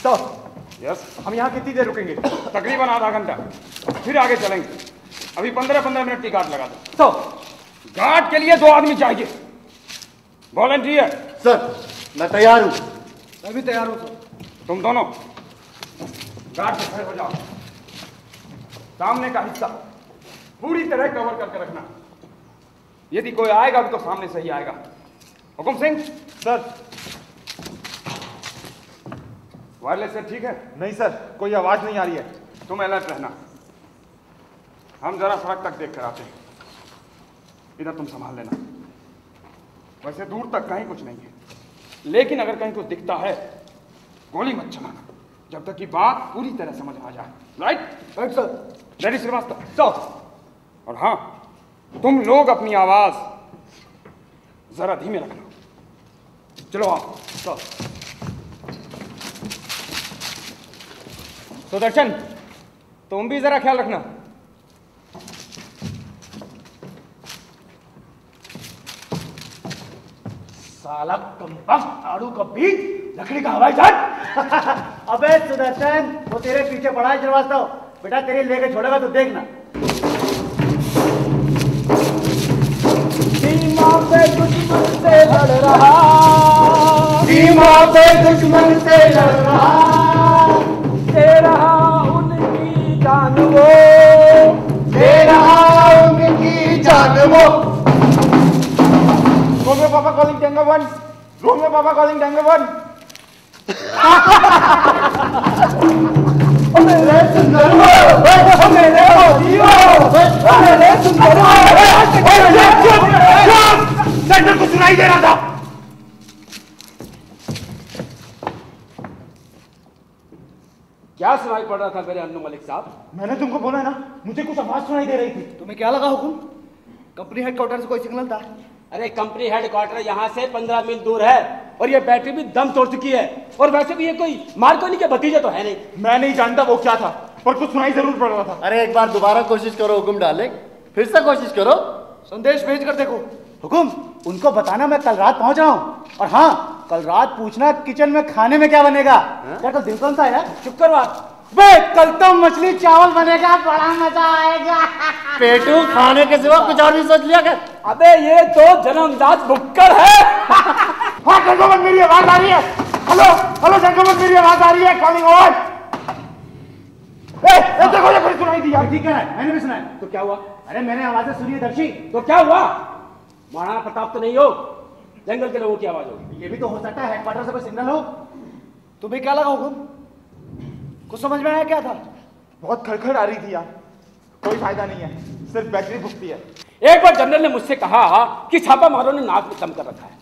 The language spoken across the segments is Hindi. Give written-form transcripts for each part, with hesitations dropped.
तो यस, हम यहाँ कितनी देर रुकेंगे? तकरीबन आधा घंटा, फिर आगे चलेंगे। अभी 15-15 मिनट की गार्ड लगा दो। तो गार्ड के लिए 2 आदमी चाहिए। वॉलंटियर। सर मैं तैयार हूँ। मैं भी तैयार हूँ सर। तुम दोनों गार्ड से खड़े हो जाओ। सामने का हिस्सा पूरी तरह कवर करके रखना। यदि कोई आएगा भी तो सामने से ही आएगा। हुकुम सिंह। सर। वायरलेस से ठीक है? नहीं सर, कोई आवाज नहीं आ रही है। तुम अलर्ट रहना। हम जरा सड़क तक देख कर आते हैं। इधर तुम संभाल लेना। वैसे दूर तक कहीं कुछ नहीं है, लेकिन अगर कहीं कुछ दिखता है गोली मत चलाना जब तक कि बात पूरी तरह समझ आ जाए। Right? Right sir. Ready Srivastava? Sir. और हाँ, तुम लोग अपनी आवाज जरा धीमे रखना। चलो आओ। सर। सुदर्शन, तुम भी जरा ख्याल रखना। साला कमबख्त आड़ू का बीज, लकड़ी का हवाई जहाज। अबे सुदर्शन, वो तेरे पीछे पड़ा है श्रीवास्तव। बेटा तेरी लेके छोड़ेगा तो देखना। सीमा पे दुश्मन से लड़ रहा, सीमा पे दुश्मन से लड़ रहा, दे रहा उनकी जान वो, दे रहा उनकी जान वो। रोमियो पापा कॉलिंग टैंगो 1, रोमियो पापा कॉलिंग टैंगो 1। ओ मेरे सुंदरो, ओ मेरे जीवो, ओ मेरे सुंदरो। सेंटर को सुनाई दे रहा था। क्या सुनाई पड़ रहा था मेरे अन्नू मलिक साहब? मैंने तुमको बोला है ना, मुझे कुछ आवाज सुनाई दे रही थी। तुम्हें क्या लगा हुकुम? कंपनी हेडक्वार्टर से कोई सिग्नल था? अरे कंपनी हेडक्वार्टर यहाँ से 15 मील दूर है और ये बैटरी भी दम तोड़ चुकी है। और वैसे भी ये कोई मार्कोनी के भतीजे तो है नहीं। मैं नहीं जानता वो क्या था, पर कुछ सुनाई जरूर पड़ रहा था। अरे एक बार दोबारा कोशिश करो हुकुम डाले, फिर से कोशिश करो। संदेश भेज कर देखो। हुकुम, उनको बताना मैं कल रात पहुंच रहा हूँ। और हाँ, कल रात पूछना किचन में खाने में क्या बनेगा। क्या कल दिन कौन सा है? शुक्रवार। बे कल तो मछली चावल बनेगा, बड़ा मजा आएगा। पेटू, खाने के सिवा कुछ और भी सोच लिया कर। अबे ये तो जन्मजात बुक्कर है। हाँ जंगलमन, मेरी आवाज आ रही है। हेलो हेलो जंगलमन, मेरी आवाज आ रही है। Calling over. देखो ये फिर सुनाई दी यार। ठीक है, मैंने भी सुना है। तो क्या हुआ? अरे मैंने आवाजें सुनी है दर्शी। तो क्या हुआ? महाराणा प्रताप तो नहीं हो, जंगल के लोगों की आवाज होगी। ये भी तो हो सकता है हेडक्वार्टर से कोई सिग्नल हो। तुम्हें क्या लगा हुकुम? कुछ समझ में आया क्या था? बहुत खड़खड़ आ रही थी यार। कोई फायदा नहीं है, सिर्फ बैटरी फूकती है। एक बार जनरल ने मुझसे कहा कि छापा मारों ने नाक में दम कर रखा है।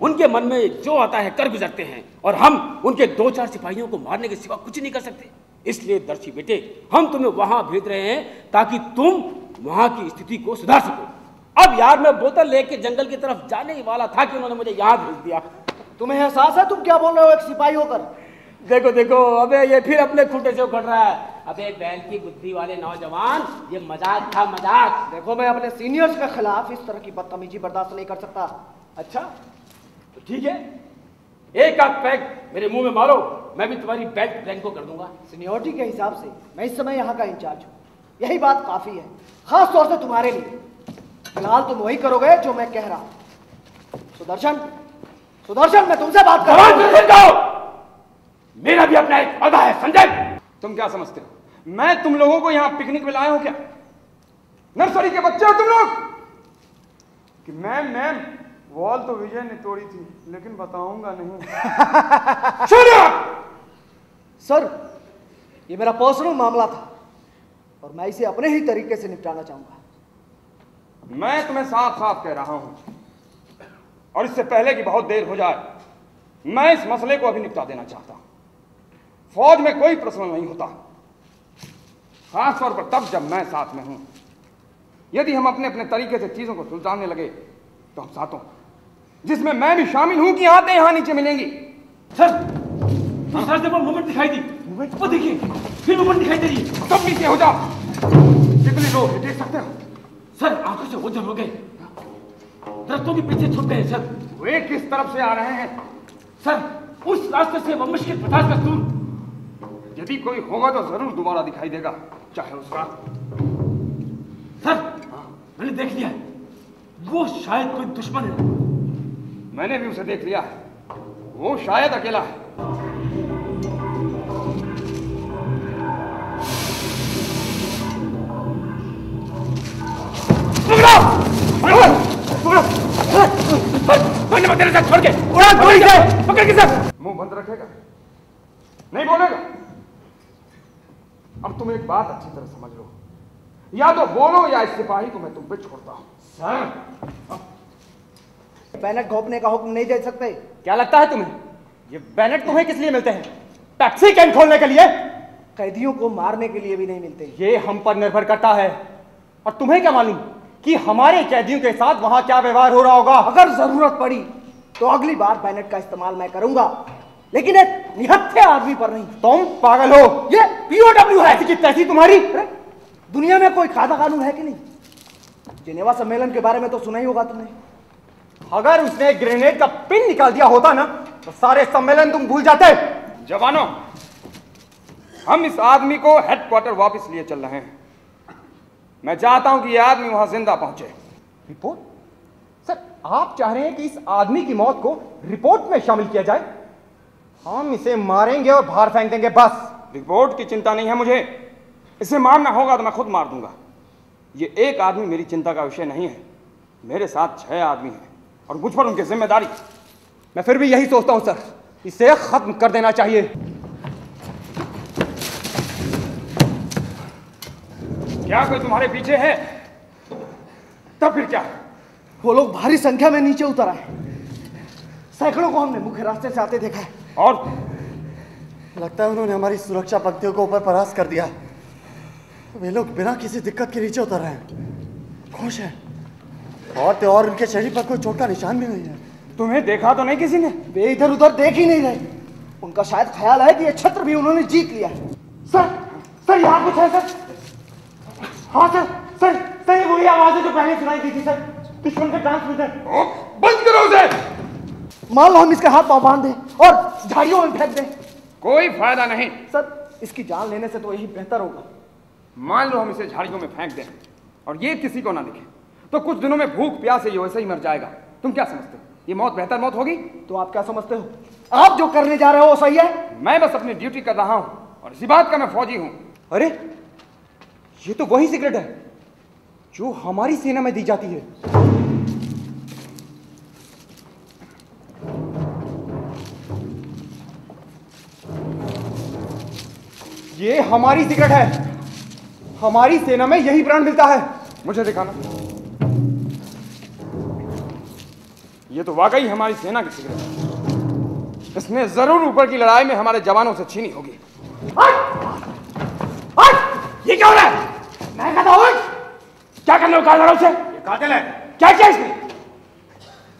उनके मन में जो आता है कर गुजरते हैं और हम उनके 2-4 सिपाहियों को मारने के सिवा कुछ नहीं कर सकते। इसलिए दर्शी बेटे, हम तुम्हें वहां भेज रहे हैं ताकि तुम वहां की स्थिति को सुधार सको। अब यार मैं बोतल लेके जंगल की तरफ जाने ही वाला था कि उन्होंने मुझे यहाँ भेज दिया। तुम्हें एहसास है तुम क्या बोल रहे हो एक सिपाही होकर? देखो देखो, अबे ये फिर अपने खूंटे से उखड़ रहा है। अबे बैल की बुद्धि वाले नौजवान, ये मजाक था, मजाक। देखो मैं अपने सीनियर्स के खिलाफ इस तरह की बदतमीजी बर्दाश्त नहीं कर सकता। अच्छा तो ठीक है, एक आध पैक मेरे मुंह में मारो, मैं भी तुम्हारी बेल्ट रैंक को कर दूंगा। सीनियरिटी के हिसाब से मैं इस समय यहाँ का इंचार्ज हूँ, यही बात काफी है, खास तौर से तुम्हारे लिए। फिलहाल तुम वही करोगे जो मैं कह रहा हूँ। सुदर्शन, सुदर्शन, मैं तुमसे बात कर रहा हूँ। मेरा भी अपना एक पौधा है, संजय। तुम क्या समझते हो मैं तुम लोगों को यहाँ पिकनिक में लाया हूं क्या? नर्सरी के बच्चे हो तुम लोग? कि मैम वॉल तो विजय ने तोड़ी थी, लेकिन बताऊंगा नहीं। सर, ये मेरा पर्सनल मामला था और मैं इसे अपने ही तरीके से निपटाना चाहूंगा। मैं तुम्हें साफ साफ कह रहा हूं, और इससे पहले कि बहुत देर हो जाए, मैं इस मसले को अभी निपटा देना चाहता हूं। फौज में कोई प्रश्न नहीं होता, खास तौर पर तब जब मैं साथ में हूं। यदि हम अपने अपने तरीके से चीजों को सुलझाने लगे तो हम साथों, जिसमें मैं भी शामिल हूं, की आते यहां नीचे मिलेंगी। सर, दूसरा जब मूवमेंट दिखाई दी, वो देखिए, फिर मूवमेंट दिखाई दे रही है। सब नीचे हो जाओ। कितने लोग देख सकते हो? सर आंखों से ओझल हो गए, दरख्तों के पीछे छुप गए। सर वे किस तरफ से आ रहे हैं? सर उस रास्ते से वो मुश्किल 50 गज दूर यदि कोई होगा तो जरूर दोबारा दिखाई देगा, चाहे उसका। सर, मैंने देख लिया है, वो शायद कोई दुश्मन है। मैंने भी उसे देख लिया है, वो शायद अकेला है। तेरे साथ छोड़ के उड़ा गोली से पकड़ के सर। मुंह बंद रखेगा, नहीं बोलेगा। अब तुम एक बात अच्छी तरह समझ लो, या तो बोलो या इस सिपाही को मैं तुम पे छोड़ता हूं। सर, बैनट घोंपने का हुक्म नहीं दे सकते। क्या लगता है तुम्हें ये बैनट तुम्हें किस लिए मिलते हैं? पेप्सी कैन खोलने के लिए? कैदियों को मारने के लिए भी नहीं मिलते। ये हम पर निर्भर करता है। और तुम्हें क्या मालूम कि हमारे कैदियों के साथ वहां क्या व्यवहार हो रहा होगा? अगर जरूरत पड़ी तो अगली बार बैनट का इस्तेमाल मैं करूंगा, लेकिन एक निहत्थे आदमी पर नहीं। तुम पागल हो। ये पीओडब्ल्यू है। ऐसी की तैसी तुम्हारी। दुनिया में कोई कायदा कानून है कि नहीं? जिनेवा सम्मेलन के बारे में तो सुना ही होगा तुमने। अगर उसने ग्रेनेड का पिन निकाल दिया होता ना तो सारे सम्मेलन तुम भूल जाते। जवानों, हम इस आदमी को हेडक्वार्टर वापस लिए चल रहे हैं। मैं चाहता हूं कि यह आदमी वहां जिंदा पहुंचे। रिपोर्ट? सर, आप चाह रहे हैं कि इस आदमी की मौत को रिपोर्ट में शामिल किया जाए? हम इसे मारेंगे और बाहर फेंक देंगे, बस। रिपोर्ट की चिंता नहीं है मुझे, इसे मारना होगा तो मैं खुद मार दूंगा। ये एक आदमी मेरी चिंता का विषय नहीं है, मेरे साथ 6 आदमी हैं और मुझ पर उनकी जिम्मेदारी। मैं फिर भी यही सोचता हूं सर, इसे खत्म कर देना चाहिए। क्या कोई तुम्हारे पीछे है? तब फिर क्या? वो लोग भारी संख्या में नीचे उतर आए। सैकड़ों को हमने मुख्य रास्ते से आते देखा है। और लगता है उन्होंने हमारी सुरक्षा पंक्तियों को ऊपर परास्त कर दिया। वे लोग बिना किसी दिक्कत के नीचे उतर रहे हैं, खुश हैं। और उनके शरीर पर कोई चोट का निशान भी नहीं है। तुम्हें देखा तो नहीं किसी ने? वे इधर उधर देख ही नहीं रहे। उनका शायद ख्याल है कि यह छत्र भी उन्होंने जीत लिया है। सर यहाँ कुछ है सर। हाँ सर ये वही आवाज है जो पहले सुनाई दी थी सर, दुश्मन का ट्रांसमीटर। बंद करो उसे। मान लो हम इसके हाथ पांव बांध दें और झाड़ियों में फेंक दें। कोई फायदा नहीं। सर, इसकी जान लेने से तो यही बेहतर होगा। मान लो हम इसे झाड़ियों में फेंक दें और ये किसी को ना दिखे, तो कुछ दिनों में भूख प्यास से ये वैसे ही मर जाएगा। तुम क्या समझते हो, ये मौत बेहतर मौत होगी? तो आप क्या समझते हो? आप जो करने जा रहे हो वो सही है? मैं बस अपनी ड्यूटी कर रहा हूं और इसी बात का मैं फौजी हूं। अरे, ये तो वही सिगरेट है जो हमारी सेना में दी जाती है। ये हमारी सिगरेट है, हमारी सेना में यही ब्रांड मिलता है। मुझे दिखाना। ये तो वाकई हमारी सेना की सिगरेट है। इसने जरूर ऊपर की लड़ाई में हमारे जवानों से छीनी होगी। ये क्या हो रहा है? मैं कहता हूँ क्या करने को कहा उसे? ये कातिल है। क्या किया इसने?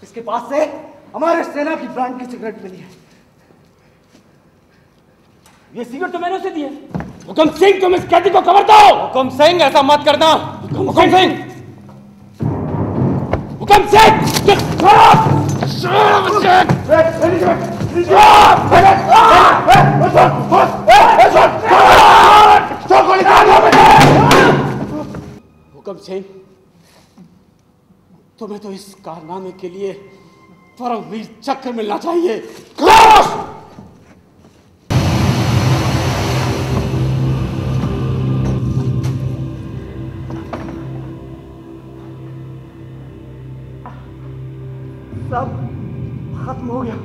इसके पास से हमारे सेना की ब्रांड की सिगरेट मिली है। ये सिगरेट तो मैंने उसे दी है। हुकुम सिंह, तुम इस कैदी को खबर दो। हुकुम सिंह, ऐसा मत करना। हुकुम सिंह, हुकुम हुकुम सिंह, तुम्हें तो इस कारनामे के लिए परमवीर चक्र मिलना चाहिए। सब खत्म हो गया।